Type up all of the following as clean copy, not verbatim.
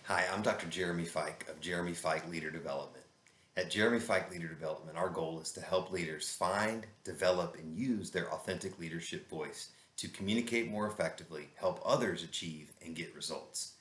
Hi, I'm Dr. Jeremy Fyke of Jeremy Fyke Leader Development. At Jeremy Fyke Leader Development, our goal is to help leaders find, develop, and use their authentic leadership voice to communicate more effectively, help others achieve, and get results.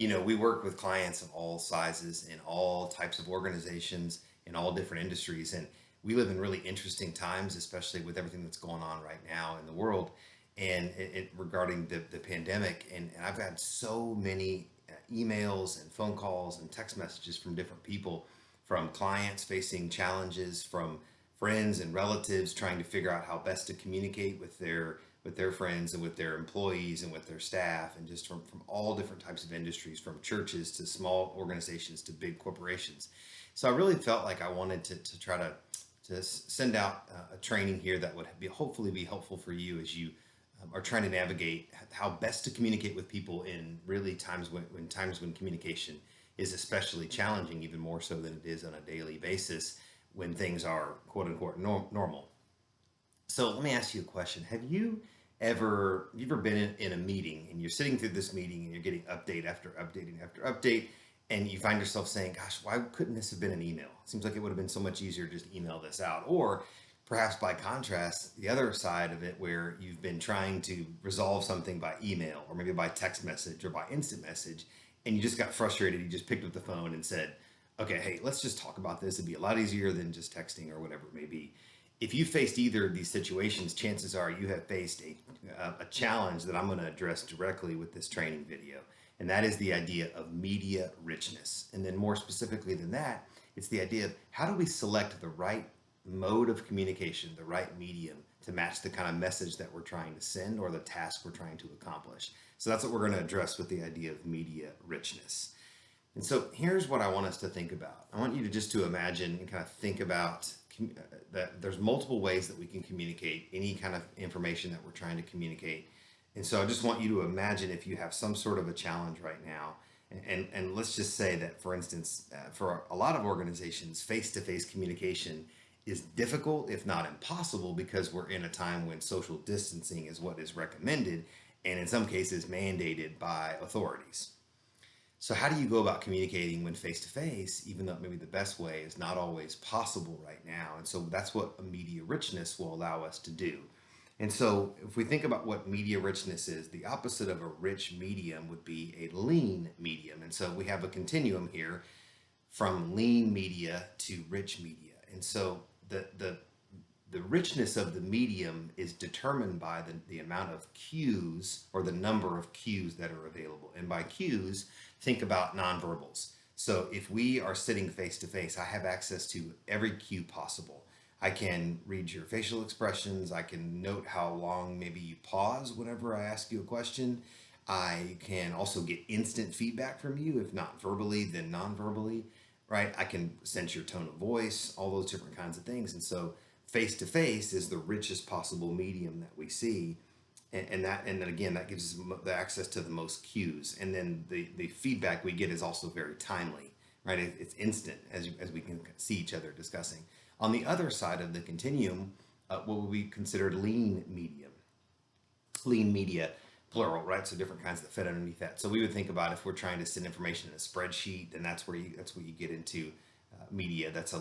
We work with clients of all sizes in all types of organizations in all different industries, and we live in really interesting times, especially with everything that's going on right now in the world and regarding the pandemic. And I've had so many emails and phone calls and text messages from different people, from clients facing challenges, from friends and relatives trying to figure out how best to communicate with their friends and with their employees and with their staff, and just from all different types of industries, from churches to small organizations to big corporations. So I really felt like I wanted to try to send out a training here that would hopefully be helpful for you as you are trying to navigate how best to communicate with people in really times when communication is especially challenging, even more so than it is on a daily basis when things are quote unquote normal. So let me ask you a question. Have you ever been in a meeting and you're sitting through this meeting and you're getting update after update after update, and you find yourself saying, gosh, why couldn't this have been an email? It seems like it would have been so much easier to just email this out. Or perhaps by contrast, the other side of it, where you've been trying to resolve something by email or maybe by text message or by instant message, and you just got frustrated. You just picked up the phone and said, okay, hey, let's just talk about this. It'd be a lot easier than just texting or whatever it may be. If you faced either of these situations, chances are you have faced a challenge that I'm going to address directly with this training video. And that is the idea of media richness. And then more specifically than that, it's the idea of how do we select the right mode of communication, the right medium to match the kind of message that we're trying to send or the task we're trying to accomplish. So that's what we're going to address with the idea of media richness. And so here's what I want us to think about. I want you to just to imagine and kind of think about that there's multiple ways that we can communicate any kind of information that we're trying to communicate. And so I just want you to imagine if you have some sort of a challenge right now. And let's just say that, for instance, for a lot of organizations, face-to-face communication is difficult, if not impossible, because we're in a time when social distancing is what is recommended and in some cases mandated by authorities. So how do you go about communicating when face to face, even though maybe the best way is not always possible right now? And so that's what a media richness will allow us to do. And so if we think about what media richness is, the opposite of a rich medium would be a lean medium. And so we have a continuum here from lean media to rich media. And so the richness of the medium is determined by the amount of cues or the number of cues that are available. And by cues, think about nonverbals. So if we are sitting face to face, I have access to every cue possible. I can read your facial expressions. I can note how long maybe you pause whenever I ask you a question. I can also get instant feedback from you, if not verbally, then non-verbally, right? I can sense your tone of voice, all those different kinds of things. And so face to face is the richest possible medium that we see. And then again, that gives us the access to the most cues. And then the feedback we get is also very timely, right? It's instant as we can see each other discussing. On the other side of the continuum, what would be considered lean media, plural, right? So different kinds that fit underneath that. So we would think about if we're trying to send information in a spreadsheet, then that's where you get into media. That's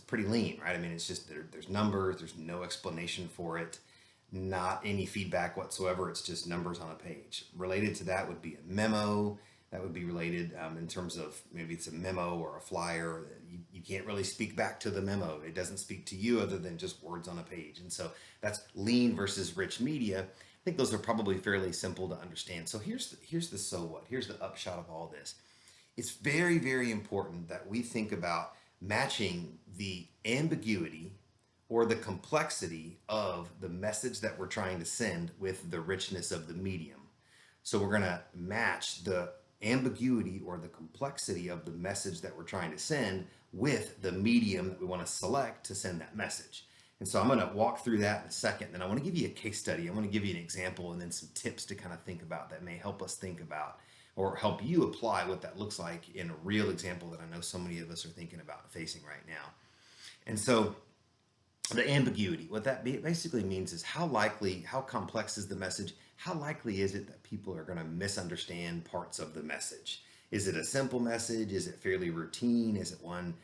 pretty lean, right? I mean, it's just there's numbers, there's no explanation for it, not any feedback whatsoever. It's just numbers on a page. Related to that would be a memo. That would be related in terms of maybe it's a memo or a flyer. You can't really speak back to the memo. It doesn't speak to you other than just words on a page. And so that's lean versus rich media. I think those are probably fairly simple to understand. So here's the so what. Here's the upshot of all this. It's very, very important that we think about matching the ambiguity or the complexity of the message that we're trying to send with the richness of the medium. So we're going to match the ambiguity or the complexity of the message that we're trying to send with the medium that we want to select to send that message. And so I'm going to walk through that in a second. Then I want to give you a case study. I want to give you an example and then some tips to kind of think about that may help us think about or help you apply what that looks like in a real example that I know so many of us are thinking about facing right now. And so the ambiguity, what that basically means is how complex is the message? How likely is it that people are going to misunderstand parts of the message? Is it a simple message? Is it fairly routine? Is it one,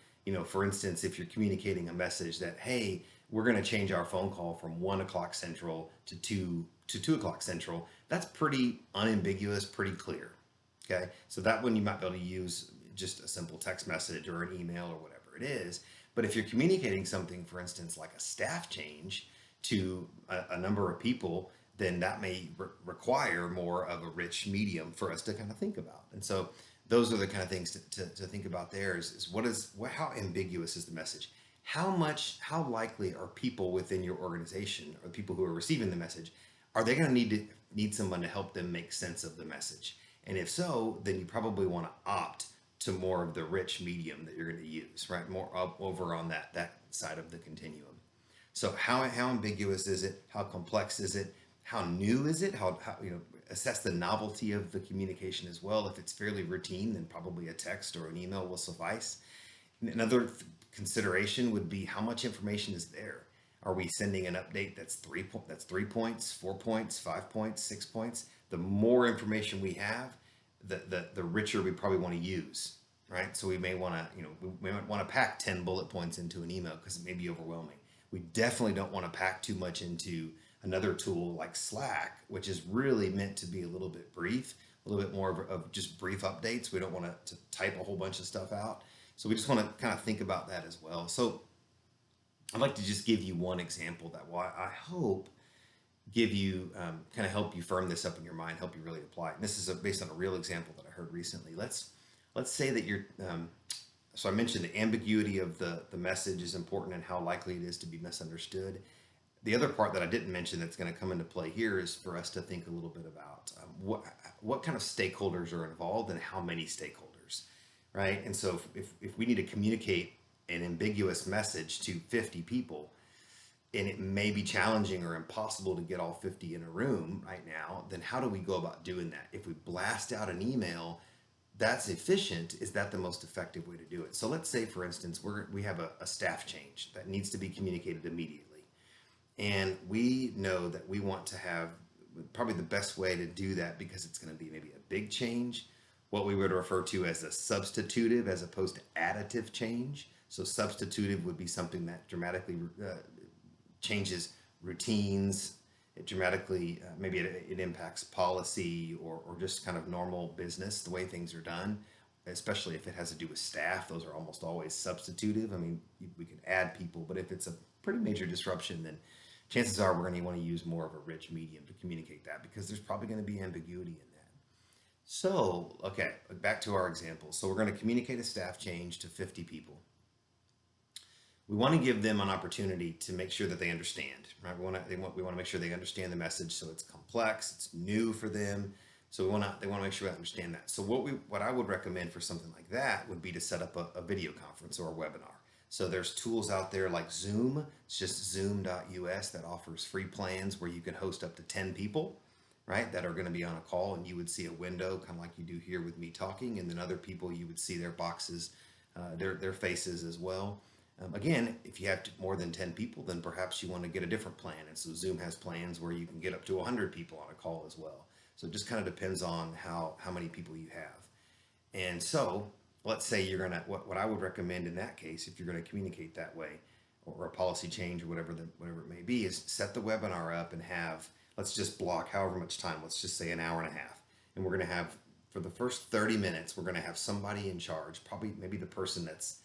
for instance, if you're communicating a message that, hey, we're going to change our phone call from 1 o'clock Central to 2 o'clock Central, that's pretty unambiguous, pretty clear. Okay. So that one you might be able to use just a simple text message or an email or whatever it is. But if you're communicating something, for instance, like a staff change to a number of people, then that may require more of a rich medium for us to kind of think about. And so those are the kind of things to think about there is how ambiguous is the message? How likely are people within your organization or the people who are receiving the message, are they going to need someone to help them make sense of the message? And if so, then you probably want to opt to more of the rich medium that you're going to use, right? More up over on that side of the continuum. So how ambiguous is it? How complex is it? How new is it? How assess the novelty of the communication as well. If it's fairly routine, then probably a text or an email will suffice. Another consideration would be how much information is there. Are we sending an update that's 3 points, 4 points, 5 points, 6 points? The more information we have, the richer we probably want to use, right? So we may want to, we might want to pack 10 bullet points into an email because it may be overwhelming. We definitely don't want to pack too much into another tool like Slack, which is really meant to be a little bit brief, a little bit more of just brief updates. We don't want to type a whole bunch of stuff out. So we just want to kind of think about that as well. So I'd like to just give you one example that will, I hope, give you kind of help you firm this up in your mind, help you really apply it. And this is based on a real example that I heard recently. Let's say that you're so I mentioned the ambiguity of the message is important and how likely it is to be misunderstood. The other part that I didn't mention that's going to come into play here is for us to think a little bit about what kind of stakeholders are involved and how many stakeholders, right? And so if we need to communicate an ambiguous message to 50 people, and it may be challenging or impossible to get all 50 in a room right now, then how do we go about doing that? If we blast out an email that's efficient, is that the most effective way to do it? So let's say, for instance, we have a staff change that needs to be communicated immediately. And we know that we want to have probably the best way to do that, because it's going to be maybe a big change, what we would refer to as a substitutive as opposed to additive change. So substitutive would be something that dramatically changes routines. It dramatically, maybe it impacts policy or just kind of normal business, the way things are done, especially if it has to do with staff. Those are almost always substitutive. I mean, we can add people, but if it's a pretty major disruption, then chances are we're going to want to use more of a rich medium to communicate that, because there's probably going to be ambiguity in that. So, okay, back to our example. So we're going to communicate a staff change to 50 people. We want to give them an opportunity to make sure that they understand, right? We want to make sure they understand the message. So it's complex, it's new for them. So they want to make sure they understand that. So what I would recommend for something like that would be to set up a video conference or a webinar. So there's tools out there like Zoom. It's just zoom.us that offers free plans where you can host up to 10 people, right, that are going to be on a call, and you would see a window kind of like you do here with me talking, and then other people, you would see their boxes, their faces as well. Again, if you have more than 10 people, then perhaps you want to get a different plan. And so Zoom has plans where you can get up to 100 people on a call as well. So it just kind of depends on how many people you have. And so let's say you're going to, what I would recommend in that case, if you're going to communicate that way, or a policy change or whatever it may be, is set the webinar up and have, let's just block however much time, let's just say an hour and a half. And we're going to have, for the first 30 minutes, we're going to have somebody in charge, probably maybe the person that's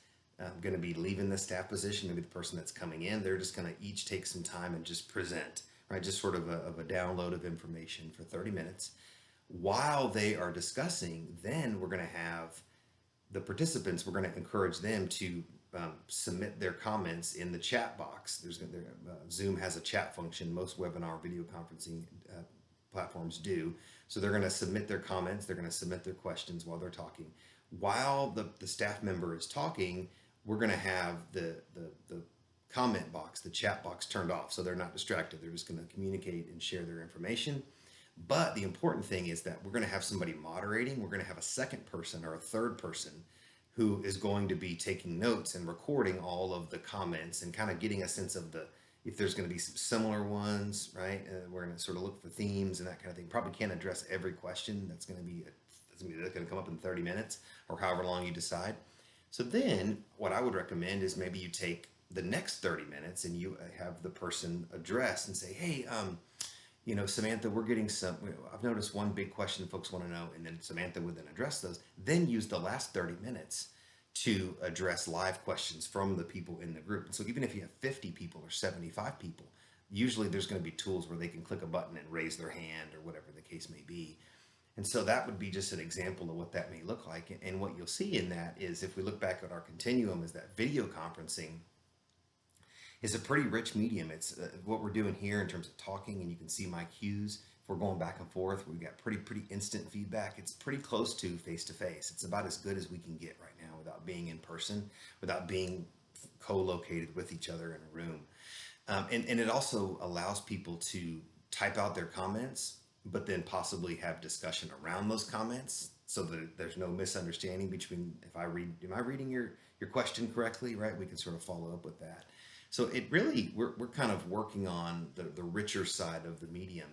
going to be leaving the staff position, maybe the person that's coming in. They're just going to each take some time and just present, right? Just sort of a download of information for 30 minutes. While they are discussing, then we're going to have the participants, we're going to encourage them to submit their comments in the chat box. Zoom has a chat function. Most webinar video conferencing platforms do. So they're going to submit their comments. They're going to submit their questions while they're talking. While the staff member is talking, we're going to have the comment box, the chat box, turned off, so they're not distracted. They're just going to communicate and share their information. But the important thing is that we're going to have somebody moderating. We're going to have a second person or a third person who is going to be taking notes and recording all of the comments and kind of getting a sense of if there's going to be some similar ones, right? We're going to sort of look for themes and that kind of thing. Probably can't address every question. That's going to be They're going to come up in 30 minutes or however long you decide. So then what I would recommend is maybe you take the next 30 minutes and you have the person address and say, hey, Samantha, we're getting I've noticed one big question folks want to know, and then Samantha would then address those, then use the last 30 minutes to address live questions from the people in the group. And so even if you have 50 people or 75 people, usually there's going to be tools where they can click a button and raise their hand or whatever the case may be. And so that would be just an example of what that may look like. And what you'll see in that is, if we look back at our continuum, is that video conferencing is a pretty rich medium. It's what we're doing here in terms of talking, and you can see my cues. If we're going back and forth, we've got pretty instant feedback. It's pretty close to face-to-face. It's about as good as we can get right now without being in person, without being co-located with each other in a room. And it also allows people to type out their comments, but then possibly have discussion around those comments so that there's no misunderstanding between, am I reading your question correctly, right? We can sort of follow up with that. So it really, we're kind of working on the richer side of the medium,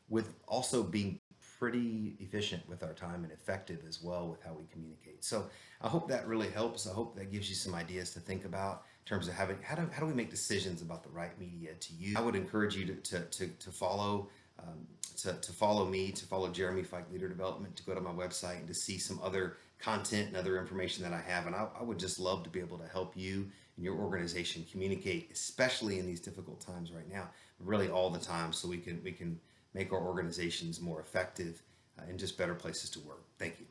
with also being pretty efficient with our time and effective as well with how we communicate. So I hope that really helps. I hope that gives you some ideas to think about in terms of how do we make decisions about the right media to use. I would encourage you to follow to follow me, to follow Jeremy Fyke Leader Development, to go to my website and to see some other content and other information that I have. And I would just love to be able to help you and your organization communicate, especially in these difficult times right now, really all the time, so we can make our organizations more effective and just better places to work. Thank you.